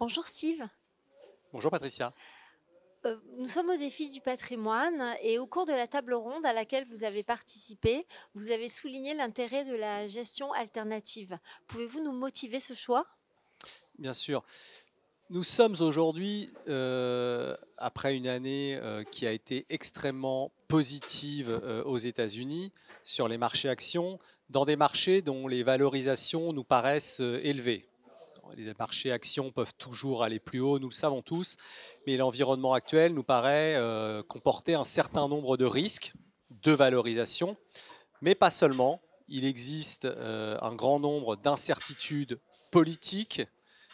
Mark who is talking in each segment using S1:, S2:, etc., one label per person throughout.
S1: Bonjour Steve.
S2: Bonjour Patricia.
S1: Nous sommes au défi du patrimoine et au cours de la table ronde à laquelle vous avez participé, vous avez souligné l'intérêt de la gestion alternative. Pouvez-vous nous motiver ce choix?
S2: Bien sûr, nous sommes aujourd'hui, après une année qui a été extrêmement positive aux États-Unis sur les marchés actions, dans des marchés dont les valorisations nous paraissent élevées. Les marchés actions peuvent toujours aller plus haut, nous le savons tous, mais l'environnement actuel nous paraît comporter un certain nombre de risques de valorisation, mais pas seulement. Il existe un grand nombre d'incertitudes politiques,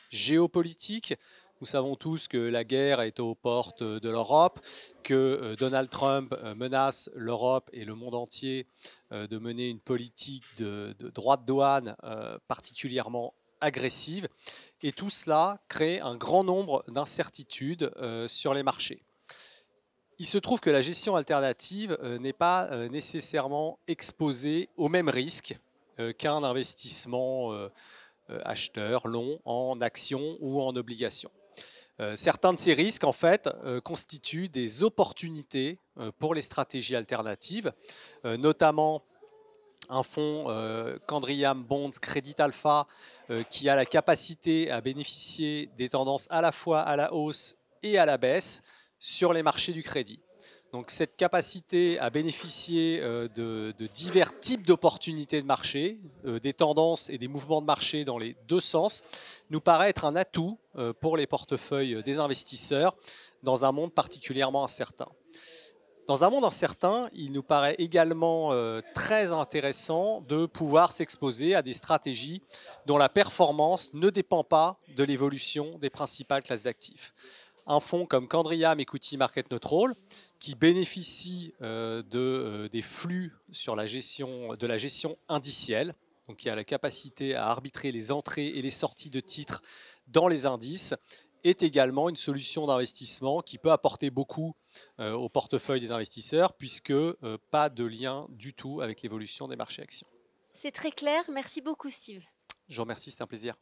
S2: géopolitique. Nous savons tous que la guerre est aux portes de l'Europe, que Donald Trump menace l'Europe et le monde entier de mener une politique de droits de douane particulièrement agressive. Et tout cela crée un grand nombre d'incertitudes sur les marchés. Il se trouve que la gestion alternative n'est pas nécessairement exposée aux mêmes risques qu'un investissement acheteur long en actions ou en obligations. Certains de ces risques, en fait, constituent des opportunités pour les stratégies alternatives, notamment un fonds Candriam Bonds Credit Alpha qui a la capacité à bénéficier des tendances à la fois à la hausse et à la baisse sur les marchés du crédit. Donc cette capacité à bénéficier de divers types d'opportunités de marché, des tendances et des mouvements de marché dans les deux sens, nous paraît être un atout pour les portefeuilles des investisseurs dans un monde particulièrement incertain. Dans un monde incertain, il nous paraît également très intéressant de pouvoir s'exposer à des stratégies dont la performance ne dépend pas de l'évolution des principales classes d'actifs. Un fonds comme Candriam Equity Market Neutral, qui bénéficie des flux sur de la gestion indicielle, donc qui a la capacité à arbitrer les entrées et les sorties de titres dans les indices, est également une solution d'investissement qui peut apporter beaucoup au portefeuille des investisseurs, puisque pas de lien du tout avec l'évolution des marchés actions.
S1: C'est très clair, merci beaucoup Steve.
S2: Je vous remercie, c'est un plaisir.